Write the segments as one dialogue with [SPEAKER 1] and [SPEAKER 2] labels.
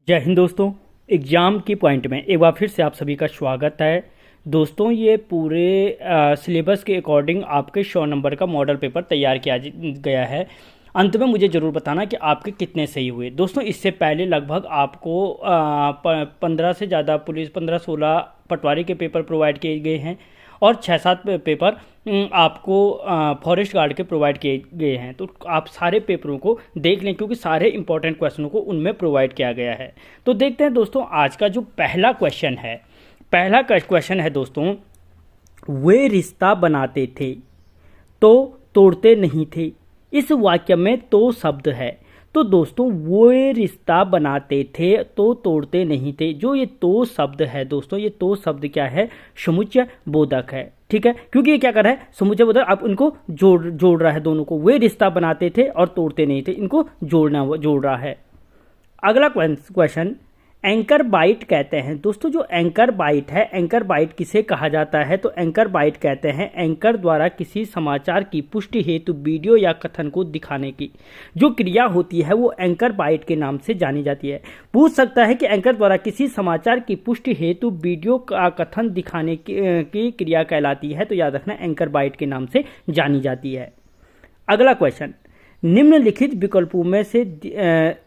[SPEAKER 1] जय हिंद दोस्तों। एग्ज़ाम की पॉइंट में एक बार फिर से आप सभी का स्वागत है। दोस्तों ये पूरे सिलेबस के अकॉर्डिंग आपके 100 नंबर का मॉडल पेपर तैयार किया गया है। अंत में मुझे ज़रूर बताना कि आपके कितने सही हुए। दोस्तों इससे पहले लगभग आपको 15 से ज़्यादा पुलिस 15-16 पटवारी के पेपर प्रोवाइड किए गए हैं और 6-7 पेपर आपको फॉरेस्ट गार्ड के प्रोवाइड किए गए हैं। तो आप सारे पेपरों को देख लें क्योंकि सारे इंपॉर्टेंट क्वेश्चनों को उनमें प्रोवाइड किया गया है। तो देखते हैं दोस्तों आज का जो पहला क्वेश्चन है दोस्तों, वे रिश्ता बनाते थे तो तोड़ते नहीं थे। इस वाक्य में तो शब्द है। तो दोस्तों वो रिश्ता बनाते थे तो तोड़ते नहीं थे। जो ये तो शब्द है दोस्तों, ये तो शब्द क्या है? समुच्चय बोधक है। ठीक है, क्योंकि ये क्या कर रहा है? समुच्चय बोधक। आप इनको जोड़ रहा है दोनों को। वे रिश्ता बनाते थे और तोड़ते नहीं थे, इनको जोड़ रहा है। अगला क्वेश्चन, एंकर बाइट कहते हैं। दोस्तों जो एंकर बाइट है, एंकर बाइट किसे कहा जाता है? तो एंकर बाइट कहते हैं एंकर द्वारा किसी समाचार की पुष्टि हेतु वीडियो या कथन को दिखाने की जो क्रिया होती है वो एंकर बाइट के नाम से जानी जाती है। पूछ सकता है कि एंकर द्वारा किसी समाचार की पुष्टि हेतु वीडियो का कथन दिखाने की क्रिया कहलाती है। तो याद रखना एंकर बाइट के नाम से जानी जाती है। अगला क्वेश्चन, निम्नलिखित विकल्पों में से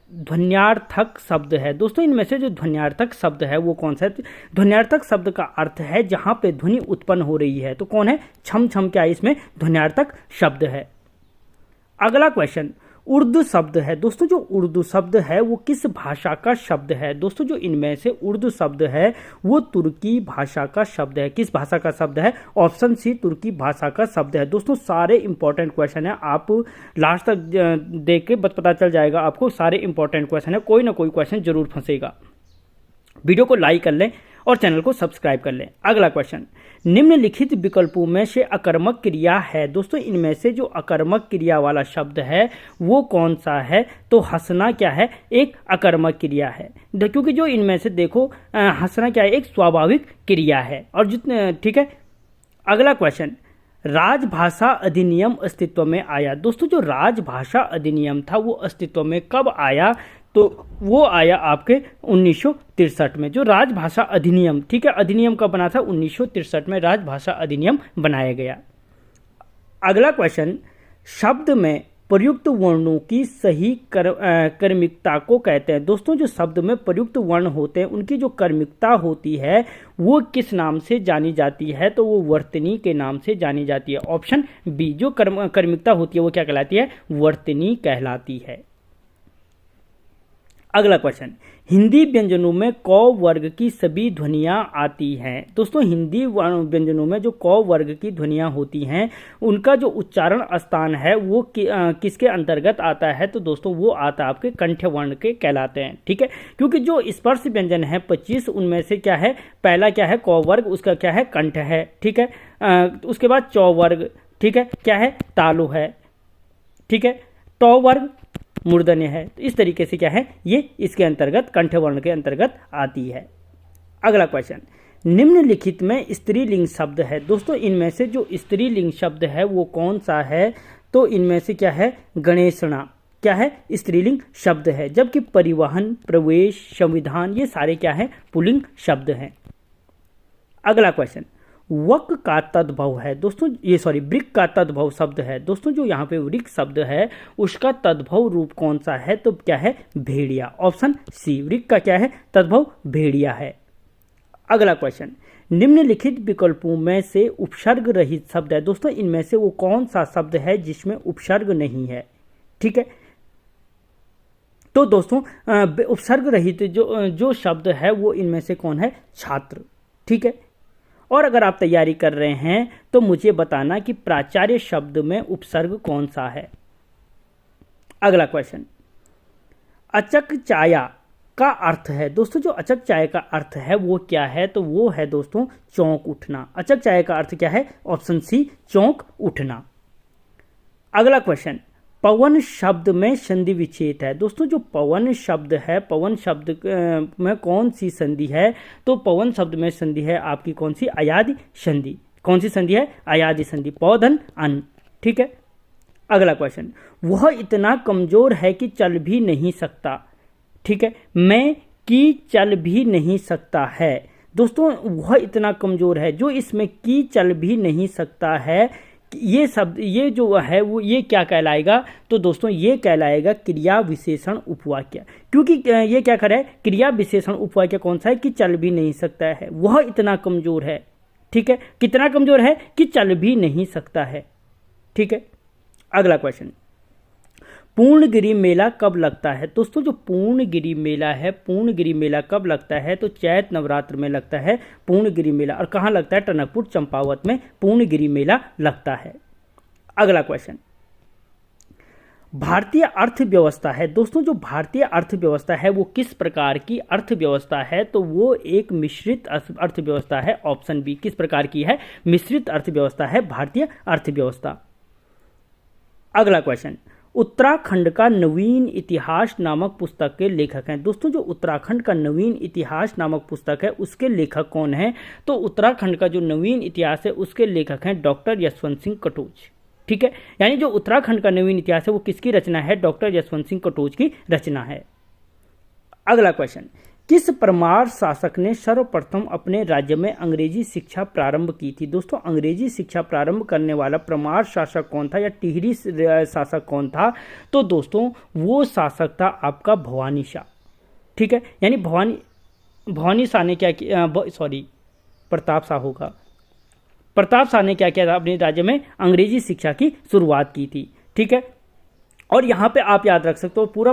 [SPEAKER 1] ध्वन्यार्थक शब्द है। दोस्तों इनमें से जो ध्वन्यार्थक शब्द है वो कौन सा है? ध्वन्यार्थक शब्द का अर्थ है जहां पे ध्वनि उत्पन्न हो रही है। तो कौन है? छम छम क्या इसमें ध्वन्यार्थक शब्द है। अगला क्वेश्चन, उर्दू शब्द है। दोस्तों जो उर्दू शब्द है वो किस भाषा का शब्द है? दोस्तों जो इनमें से उर्दू शब्द है वो तुर्की भाषा का शब्द है। किस भाषा का शब्द है? ऑप्शन सी, तुर्की भाषा का शब्द है। दोस्तों सारे इंपॉर्टेंट क्वेश्चन है, आप लास्ट तक देख के पता चल जाएगा आपको। सारे इंपॉर्टेंट क्वेश्चन है, कोई ना कोई क्वेश्चन जरूर फंसेगा। वीडियो को लाइक कर लें और चैनल को सब्सक्राइब कर लें। अगला क्वेश्चन, निम्नलिखित विकल्पों में से अकर्मक क्रिया है। दोस्तों इनमें से जो अकर्मक क्रिया वाला शब्द है वो कौन सा है? तो हंसना क्या है? एक अकर्मक क्रिया है। क्योंकि जो इनमें से देखो हंसना क्या है? एक स्वाभाविक क्रिया है। और जितने ठीक है। अगला क्वेश्चन, राजभाषा अधिनियम अस्तित्व में आया। दोस्तों जो राजभाषा अधिनियम था वो अस्तित्व में कब आया? तो वो आया आपके 1963 में। जो राजभाषा अधिनियम, ठीक है, अधिनियम कब बना था? 1963 में राजभाषा अधिनियम बनाया गया। अगला क्वेश्चन, शब्द में प्रयुक्त वर्णों की सही कर्मिकता को कहते हैं। दोस्तों जो शब्द में प्रयुक्त वर्ण होते हैं उनकी जो कर्मिकता होती है वो किस नाम से जानी जाती है? तो वो वर्तनी के नाम से जानी जाती है। ऑप्शन बी, जो कर्मिकता होती है वो क्या कहलाती है? वर्तनी कहलाती है। अगला क्वेश्चन, हिंदी व्यंजनों में क वर्ग की सभी ध्वनियां आती हैं। दोस्तों हिंदी व्यंजनों में जो क वर्ग की ध्वनियां होती हैं उनका जो उच्चारण स्थान है वो किसके अंतर्गत आता है? तो दोस्तों वो आता है आपके कंठ वर्ण के कहलाते हैं। ठीक है, क्योंकि जो स्पर्श व्यंजन है 25 उनमें से क्या है? पहला क्या है? क वर्ग, उसका क्या है? कंठ है। ठीक है, उसके बाद च वर्ग, ठीक है, क्या है? तालु है। ठीक है, ट वर्ग मूर्धन्य है। तो इस तरीके से क्या है? ये इसके अंतर्गत कंठ वर्ण के अंतर्गत आती है। अगला क्वेश्चन, निम्नलिखित में स्त्रीलिंग शब्द है। दोस्तों इनमें से जो स्त्रीलिंग शब्द है वो कौन सा है? तो इनमें से क्या है? गणेशणा क्या है? स्त्रीलिंग शब्द है। जबकि परिवहन, प्रवेश, संविधान ये सारे क्या है? पुल्लिंग शब्द हैं। अगला क्वेश्चन, वक का तद्भव है। दोस्तों ये वृक्क का तद्भव शब्द है। दोस्तों जो यहाँ पे वृक्क शब्द है उसका तद्भव रूप कौन सा है? तो क्या है? भेड़िया। ऑप्शन सी, वृक्क का क्या है? तद्भव भेड़िया है। अगला क्वेश्चन, निम्नलिखित विकल्पों में से उपसर्ग रहित शब्द है। दोस्तों इनमें से वो कौन सा शब्द है जिसमें उपसर्ग नहीं है? ठीक है, तो दोस्तों उपसर्ग रहित जो शब्द है वो इनमें से कौन है? छात्र। ठीक है, और अगर आप तैयारी कर रहे हैं तो मुझे बताना कि प्राचार्य शब्द में उपसर्ग कौन सा है। अगला क्वेश्चन, अचक चाया का अर्थ है। दोस्तों जो अचक चाय का अर्थ है वो क्या है? तो वो है दोस्तों चौंक उठना। अचक चाय का अर्थ क्या है? ऑप्शन सी, चौंक उठना। अगला क्वेश्चन, पवन शब्द में संधि विच्छेद है। दोस्तों जो पवन शब्द है, पवन शब्द में कौन सी संधि है? तो पवन शब्द में संधि है आपकी कौन सी? अयादि संधि। कौन सी संधि है? अयादि संधि। पौधन अन। ठीक है, अगला क्वेश्चन, वह इतना कमजोर है कि चल भी नहीं सकता। ठीक है, मैं कि चल भी नहीं सकता है। दोस्तों वह इतना कमज़ोर है जो इसमें कि चल भी नहीं सकता है, ये शब्द ये जो है वो ये क्या कहलाएगा, तो दोस्तों ये कहलाएगा क्रिया विशेषण उपवाक्य। क्योंकि ये क्या करे, क्रिया विशेषण उपवाक्य कौन सा है कि चल भी नहीं सकता है, वह इतना कमज़ोर है। ठीक है, कितना कमज़ोर है कि चल भी नहीं सकता है। ठीक है, अगला क्वेश्चन, पूर्णगिरि मेला कब लगता है। दोस्तों जो पूर्णगिरि मेला है, पूर्णगिरि मेला कब लगता है, तो चैत नवरात्र में लगता है पूर्णगिरि मेला। और कहाँ लगता है, टनकपुर चंपावत में पूर्णगिरि मेला लगता है। अगला क्वेश्चन, भारतीय अर्थव्यवस्था है। दोस्तों जो भारतीय अर्थव्यवस्था है वो किस प्रकार की अर्थव्यवस्था है, तो वो एक मिश्रित अर्थव्यवस्था है। ऑप्शन बी, किस प्रकार की है, मिश्रित अर्थव्यवस्था है भारतीय अर्थव्यवस्था। अगला क्वेश्चन, उत्तराखंड का नवीन इतिहास नामक पुस्तक के लेखक हैं। दोस्तों जो उत्तराखंड का नवीन इतिहास नामक पुस्तक है उसके लेखक कौन हैं, तो उत्तराखंड का जो नवीन इतिहास है उसके लेखक हैं डॉक्टर यशवंत सिंह कटोच। ठीक है, यानी जो उत्तराखंड का नवीन इतिहास है वो किसकी रचना है, डॉक्टर यशवंत सिंह कटोच की रचना है। अगला क्वेश्चन, किस परमार शासक ने सर्वप्रथम अपने राज्य में अंग्रेजी शिक्षा प्रारंभ की थी। दोस्तों अंग्रेजी शिक्षा प्रारंभ करने वाला परमार शासक कौन था या टिहरी शासक कौन था, तो दोस्तों वो शासक था आपका भवानी शाह। ठीक है, यानी भवानी शाह ने क्या किया, प्रताप शाह होगा। प्रताप शाह ने क्या किया था, अपने राज्य में अंग्रेजी शिक्षा की शुरुआत की थी। ठीक है, और यहाँ पे आप याद रख सकते हो पूरा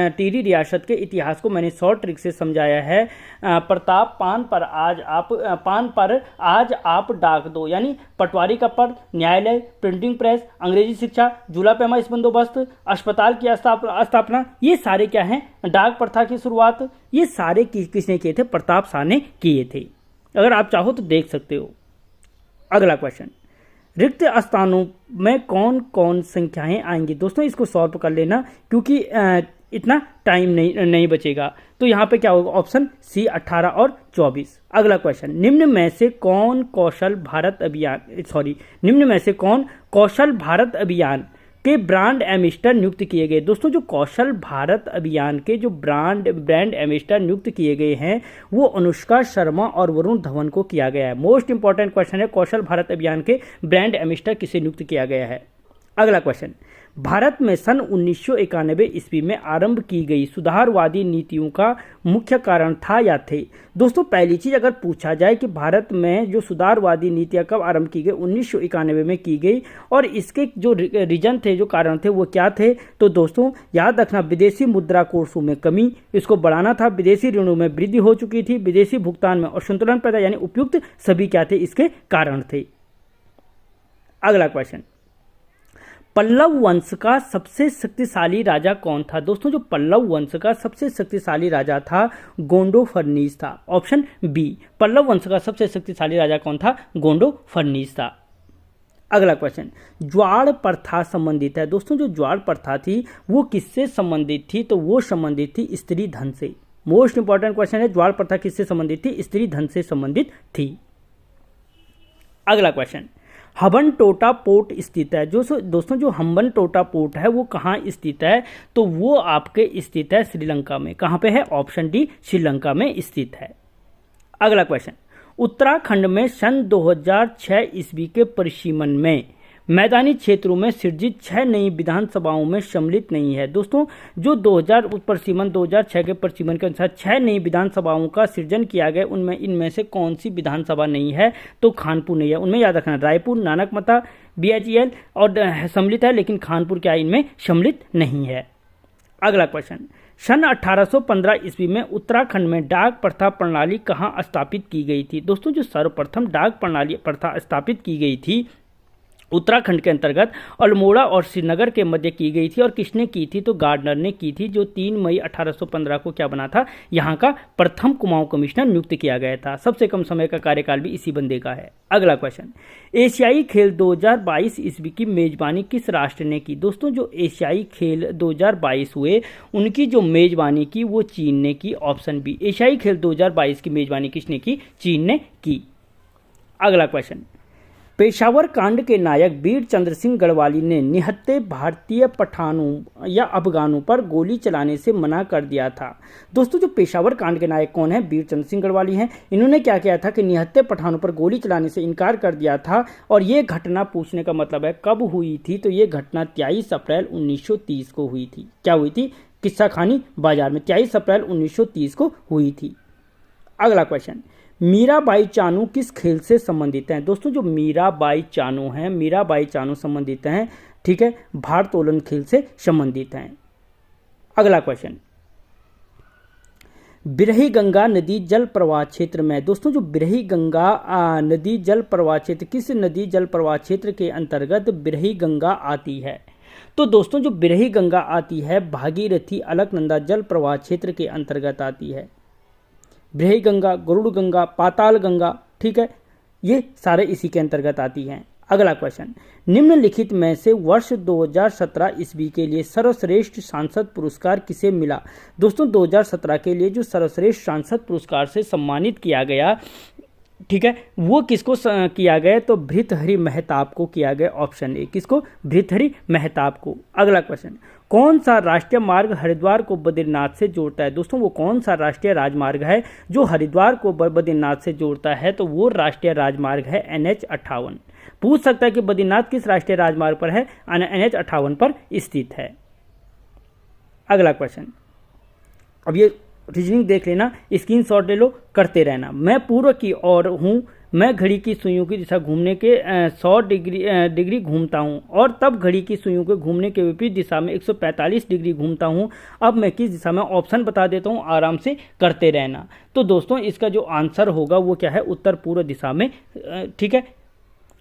[SPEAKER 1] टिहरी रियासत के इतिहास को मैंने शॉर्ट ट्रिक से समझाया है। प्रताप पान पर आज आप डाक दो, यानी पटवारी का पद, न्यायालय, प्रिंटिंग प्रेस, अंग्रेजी शिक्षा, झूला पैमाइश बंदोबस्त, अस्पताल की स्थापना, ये सारे क्या हैं, डाक प्रथा की शुरुआत, ये सारे किसने किए थे, प्रताप शाह ने किए थे। अगर आप चाहो तो देख सकते हो। अगला क्वेश्चन, रिक्त स्थानों में कौन कौन संख्याएं आएंगी। दोस्तों इसको सॉल्व कर लेना क्योंकि इतना टाइम नहीं बचेगा। तो यहाँ पे क्या होगा, ऑप्शन सी 18 और 24। अगला क्वेश्चन, निम्न में से कौन कौशल भारत अभियान के ब्रांड एम्बेसडर नियुक्त किए गए। दोस्तों जो कौशल भारत अभियान के जो ब्रांड एम्बेसडर नियुक्त किए गए हैं वो अनुष्का शर्मा और वरुण धवन को किया गया है। मोस्ट इंपॉर्टेंट क्वेश्चन है, कौशल भारत अभियान के ब्रांड एम्बेसडर किसे नियुक्त किया गया है। अगला क्वेश्चन, भारत में सन 1991 ईस्वी में आरंभ की गई सुधारवादी नीतियों का मुख्य कारण था या थे। दोस्तों पहली चीज अगर पूछा जाए कि भारत में जो सुधारवादी नीतियां कब आरंभ की गई, 1991 में की गई, और इसके जो रीजन थे, जो कारण थे वो क्या थे, तो दोस्तों याद रखना, विदेशी मुद्रा कोषों में कमी, इसको बढ़ाना था, विदेशी ऋणों में वृद्धि हो चुकी थी, विदेशी भुगतान में असंतुलन पैदा, यानी उपयुक्त सभी क्या थे, इसके कारण थे। अगला क्वेश्चन, पल्लव वंश का सबसे शक्तिशाली राजा कौन था। दोस्तों जो पल्लव वंश का सबसे शक्तिशाली राजा था गोंडोफर्नीस था। ऑप्शन बी, पल्लव वंश का सबसे शक्तिशाली राजा कौन था, गोंडोफर्नीस था। अगला क्वेश्चन, ज्वार प्रथा संबंधित है। दोस्तों जो ज्वार प्रथा थी वो किससे संबंधित थी, तो वो संबंधित थी स्त्री धन से। मोस्ट इंपॉर्टेंट क्वेश्चन है, ज्वार प्रथा किससे संबंधित थी, स्त्री धन से संबंधित थी। अगला क्वेश्चन, हम्बन टोटा पोर्ट स्थित है। दोस्तों जो हम्बन टोटा पोर्ट है वो कहाँ स्थित है, तो वो आपके स्थित है श्रीलंका में। कहाँ पे है, ऑप्शन डी, श्रीलंका में स्थित है। अगला क्वेश्चन, उत्तराखंड में सन 2006 ईस्वी के परिसीमन में मैदानी क्षेत्रों में सृजित 6 नई विधानसभाओं में सम्मिलित नहीं है। दोस्तों जो 2006 के परिसीमन के अनुसार 6 नई विधानसभाओं का सृजन किया गया, उनमें इनमें से कौन सी विधानसभा नहीं है, तो खानपुर नहीं है। उनमें याद रखना, रायपुर, नानकमता, BHEL और सम्मिलित है, लेकिन खानपुर क्या इनमें सम्मिलित नहीं है। अगला क्वेश्चन, सन 1815 ईस्वी में उत्तराखंड में डाक प्रथा प्रणाली कहाँ स्थापित की गई थी। दोस्तों जो सर्वप्रथम डाक प्रथा स्थापित की गई थी उत्तराखंड के अंतर्गत अल्मोड़ा और श्रीनगर के मध्य की गई थी, और किसने की थी, तो गार्डनर ने की थी, जो 3 मई 1815 को क्या बना था, यहाँ का प्रथम कुमाऊं कमिश्नर नियुक्त किया गया था। सबसे कम समय का कार्यकाल भी इसी बंदे का है। अगला क्वेश्चन, एशियाई खेल 2022 ईस्वी की मेजबानी किस राष्ट्र ने की। दोस्तों जो एशियाई खेल 2022 हुए उनकी जो मेजबानी की वो चीन ने की। ऑप्शन बी, एशियाई खेल 2022 की मेजबानी किसने की, चीन ने की। अगला क्वेश्चन, पेशावर कांड के नायक वीर चंद्र सिंह गढ़वाली ने निहत्थे भारतीय पठानों या अफगानों पर गोली चलाने से मना कर दिया था। दोस्तों जो पेशावर कांड के नायक कौन है? वीर चंद्र सिंह गढ़वाली हैं। इन्होंने क्या किया था कि निहत्थे पठानों पर गोली चलाने से इनकार कर दिया था। और ये घटना पूछने का मतलब है कब हुई थी, तो ये घटना 23 अप्रैल 1930 को हुई थी। क्या हुई थी? किस्सा खानी बाजार में 23 अप्रैल 1930 को हुई थी। अगला क्वेश्चन, मीराबाई चानू किस खेल से संबंधित हैं? दोस्तों जो मीराबाई चानू हैं, मीराबाई चानू संबंधित हैं, ठीक है, भारोत्तोलन खेल से संबंधित हैं। अगला क्वेश्चन, बिरही गंगा नदी जल प्रवाह क्षेत्र में, दोस्तों जो बिरही गंगा नदी जल प्रवाह क्षेत्र, किस नदी जल प्रवाह क्षेत्र के अंतर्गत बिरही गंगा आती है? तो दोस्तों जो बिरही गंगा आती है भागीरथी अलकनंदा जल प्रवाह क्षेत्र के अंतर्गत आती है। बिरही गंगा, गरुड़ गंगा, पाताल गंगा, ठीक है, ये सारे इसी के अंतर्गत आती हैं। अगला क्वेश्चन, निम्नलिखित में से वर्ष 2017 ईस्वी के लिए सर्वश्रेष्ठ सांसद पुरस्कार किसे मिला? दोस्तों 2017 के लिए जो सर्वश्रेष्ठ सांसद पुरस्कार से सम्मानित किया गया, ठीक है, वो किसको किया गया? तो भृतहरि मेहताब को किया गया। ऑप्शन ए, किसको? भृतहरि मेहताब को। अगला क्वेश्चन, कौन सा राष्ट्रीय मार्ग हरिद्वार को बद्रीनाथ से जोड़ता है? दोस्तों वो कौन सा राष्ट्रीय राजमार्ग है जो हरिद्वार को बद्रीनाथ से जोड़ता है? तो वो राष्ट्रीय राजमार्ग है NH58। पूछ सकता है कि बद्रीनाथ किस राष्ट्रीय राजमार्ग पर है? NH58 पर स्थित है। अगला क्वेश्चन, अब ये रीजनिंग देख लेना, स्क्रीनशॉट ले लो, करते रहना। मैं पूर्व की ओर हूँ, मैं घड़ी की सुइयों की दिशा घूमने के 100 डिग्री घूमता हूँ और तब घड़ी की सुइयों के घूमने के विपरीत दिशा में 145 डिग्री घूमता हूँ। अब मैं किस दिशा में? ऑप्शन बता देता हूँ, आराम से करते रहना। तो दोस्तों इसका जो आंसर होगा वो क्या है? उत्तर पूर्व दिशा में, ठीक है।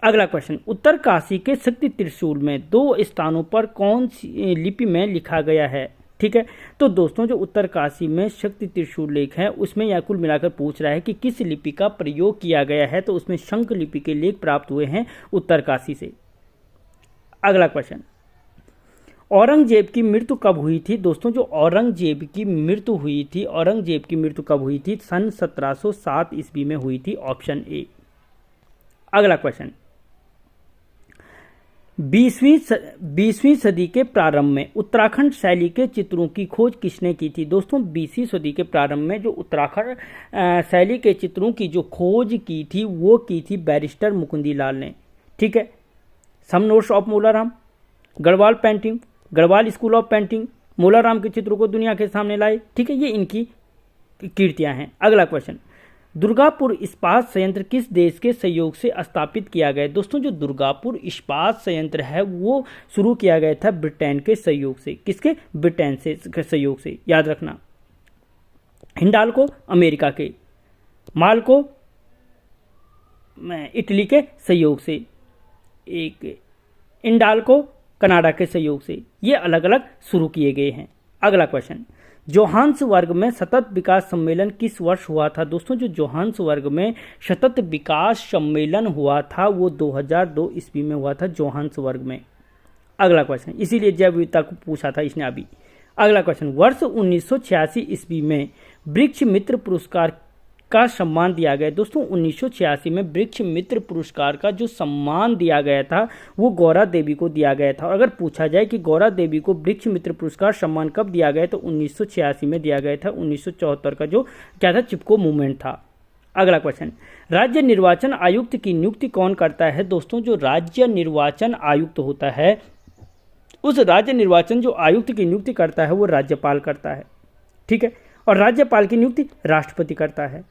[SPEAKER 1] अगला क्वेश्चन, उत्तर काशी के शक्ति त्रिशूल में 2 स्थानों पर कौन सी लिपि में लिखा गया है? ठीक है, तो दोस्तों जो उत्तर काशी में शक्ति त्रिशूल लेख है उसमें यह कुल मिलाकर पूछ रहा है कि किस लिपि का प्रयोग किया गया है, तो उसमें शंख लिपि के लेख प्राप्त हुए हैं उत्तर काशी से। अगला क्वेश्चन, औरंगजेब की मृत्यु कब हुई थी? दोस्तों जो औरंगजेब की मृत्यु हुई थी, औरंगजेब की मृत्यु कब हुई थी? सन 1707 ईस्वी में हुई थी। Option A. अगला क्वेश्चन, 20वीं सदी के प्रारंभ में उत्तराखंड शैली के चित्रों की खोज किसने की थी? दोस्तों 20वीं सदी के प्रारंभ में जो उत्तराखंड शैली के चित्रों की जो खोज की थी वो की थी बैरिस्टर मुकुंदीलाल ने। ठीक है, some notes of Molaram, Garhwal painting, Garhwal school of painting, Molaram के चित्रों को दुनिया के सामने लाए। ठीक है, ये इनकी कीर्तियां हैं। अगला क्वेश्चन, दुर्गापुर इस्पात संयंत्र किस देश के सहयोग से स्थापित किया गया? दोस्तों जो दुर्गापुर इस्पात संयंत्र है वो शुरू किया गया था ब्रिटेन के सहयोग से। किसके? ब्रिटेन से सहयोग से, याद रखना। हिंडाल्को अमेरिका के, माल्को इटली के सहयोग से, एक इंडाल्को कनाडा के सहयोग से, ये अलग अलग शुरू किए गए हैं। अगला क्वेश्चन, जोहान्सबर्ग में सतत विकास सम्मेलन किस वर्ष हुआ था? दोस्तों जो जोहान्सबर्ग में सतत विकास सम्मेलन हुआ था वो 2002 ईस्वी में हुआ था जोहान्सबर्ग में। अगला क्वेश्चन, इसीलिए जैव विविधता को पूछा था इसने अभी। अगला क्वेश्चन, वर्ष 1986 ईस्वी में वृक्ष मित्र पुरस्कार का सम्मान दिया गया। दोस्तों 1986 में वृक्ष मित्र पुरस्कार का जो सम्मान दिया गया था वो गौरा देवी को दिया गया था। और अगर पूछा जाए कि गौरा देवी को वृक्ष मित्र पुरस्कार सम्मान कब दिया गया, तो 1986 में दिया गया था। 1974 का जो क्या था, चिपको मूवमेंट था। अगला क्वेश्चन, राज्य निर्वाचन आयुक्त की नियुक्ति कौन करता है? दोस्तों जो राज्य निर्वाचन आयुक्त होता है उस राज्य निर्वाचन जो आयुक्त की नियुक्ति करता है वो राज्यपाल करता है। ठीक है, और राज्यपाल की नियुक्ति राष्ट्रपति करता है।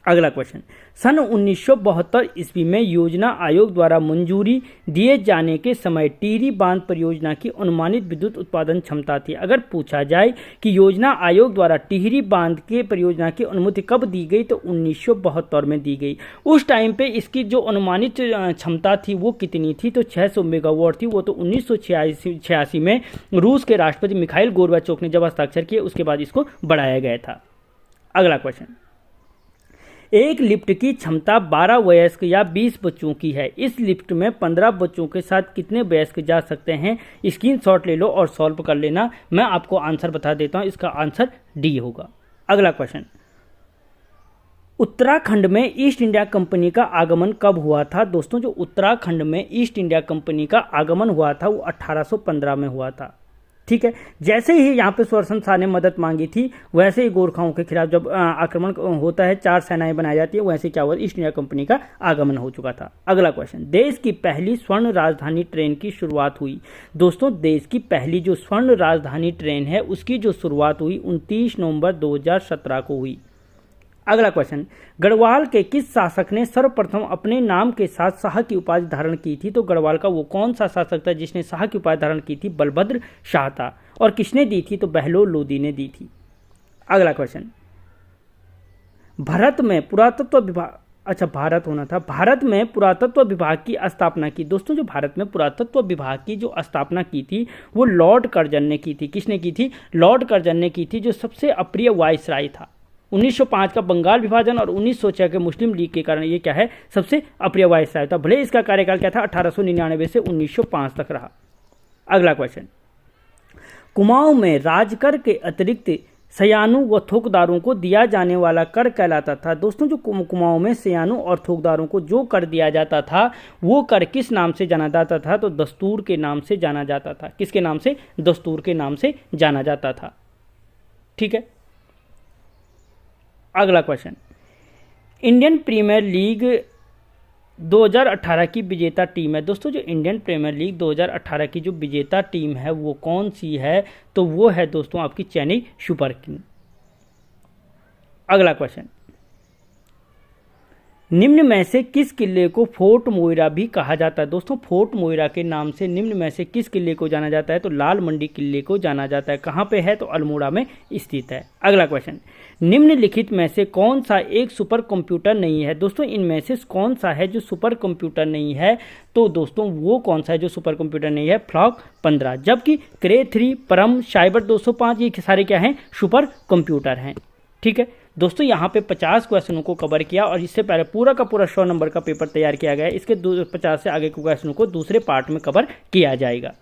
[SPEAKER 1] अगला क्वेश्चन, सन 1972 ईस्वी में योजना आयोग द्वारा मंजूरी दिए जाने के समय टिहरी बांध परियोजना की अनुमानित विद्युत उत्पादन क्षमता थी। अगर पूछा जाए कि योजना आयोग द्वारा टिहरी बांध के परियोजना की अनुमति कब दी गई, तो 1972 में दी गई। उस टाइम पे इसकी जो अनुमानित क्षमता थी वो कितनी थी, तो 600 मेगावाट थी। वो तो 1986 में रूस के राष्ट्रपति मिखाइल गोर्बाचोव ने जब हस्ताक्षर किए उसके बाद इसको बढ़ाया गया था। अगला क्वेश्चन, एक लिफ्ट की क्षमता 12 वयस्क या 20 बच्चों की है। इस लिफ्ट में 15 बच्चों के साथ कितने वयस्क जा सकते हैं? स्क्रीनशॉट ले लो और सॉल्व कर लेना। मैं आपको आंसर बता देता हूं, इसका आंसर डी होगा। अगला क्वेश्चन, उत्तराखंड में ईस्ट इंडिया कंपनी का आगमन कब हुआ था? दोस्तों जो उत्तराखंड में ईस्ट इंडिया कंपनी का आगमन हुआ था वो 1815 में हुआ था। ठीक है, जैसे ही यहाँ पे स्वरसन शाह ने मदद मांगी थी, वैसे ही गोरखाओं के खिलाफ जब आक्रमण होता है, 4 सेनाएं बनाई जाती है, वैसे क्या हुआ, ईस्ट इंडिया कंपनी का आगमन हो चुका था। अगला क्वेश्चन, देश की पहली स्वर्ण राजधानी ट्रेन की शुरुआत हुई। दोस्तों देश की पहली जो स्वर्ण राजधानी ट्रेन है उसकी जो शुरुआत हुई 29 नवंबर 2017 को हुई। अगला क्वेश्चन, गढ़वाल के किस शासक ने सर्वप्रथम अपने नाम के साथ शाह की उपाधि धारण की थी? तो गढ़वाल का वो कौन सा शासक था जिसने शाह की उपाधि धारण की थी? बलभद्र शाह था। और किसने दी थी? तो बहलोल लोदी ने दी थी। अगला क्वेश्चन, भारत में पुरातत्व विभाग की स्थापना की। दोस्तों जो भारत में पुरातत्व विभाग की जो स्थापना की थी वो लॉर्ड कर्जन ने की थी। किसने की थी? लॉर्ड कर्जन ने की थी, जो सबसे अप्रिय वायसराय था। 1905 का बंगाल विभाजन और 1906 के मुस्लिम लीग के कारण ये क्या है, सबसे अप्रिय वायसराय था। भले इसका कार्यकाल क्या था, 1899 से 1905 तक रहा। अगला क्वेश्चन, कुमाऊं में राजकर के अतिरिक्त सयानू व थोकदारों को दिया जाने वाला कर कहलाता था। दोस्तों जो कुमाऊं में सयानू और थोकदारों को जो कर दिया जाता था वो कर किस नाम से जाना जाता था? तो दस्तूर के नाम से जाना जाता था। किसके नाम से? दस्तूर के नाम से जाना जाता था। ठीक है, अगला क्वेश्चन, इंडियन प्रीमियर लीग 2018 की विजेता टीम है। दोस्तों जो इंडियन प्रीमियर लीग 2018 की जो विजेता टीम है वो कौन सी है? तो वो है दोस्तों आपकी चेन्नई सुपर किंग। अगला क्वेश्चन, निम्न में से किस किले को फोर्ट मोइरा भी कहा जाता है? दोस्तों फोर्ट मोइरा के नाम से निम्न में से किस किले को जाना जाता है? तो लाल मंडी किले को जाना जाता है। कहाँ पे है? तो अल्मोड़ा में स्थित है। अगला क्वेश्चन, निम्नलिखित में से कौन सा एक सुपर कंप्यूटर नहीं है? दोस्तों इनमें से कौन सा है जो सुपर कंप्यूटर नहीं है? तो दोस्तों वो कौन सा है जो सुपर कंप्यूटर नहीं है? फ्लॉक 15। जबकि क्रे 3, परम, साइबर 205 ये सारे क्या हैं? सुपर कंप्यूटर हैं। ठीक है दोस्तों, यहाँ पे 50 क्वेश्चनों को कवर किया और इससे पहले पूरा का पूरा 100 नंबर का पेपर तैयार किया गया है। इसके 50 से आगे के क्वेश्चनों को दूसरे पार्ट में कवर किया जाएगा।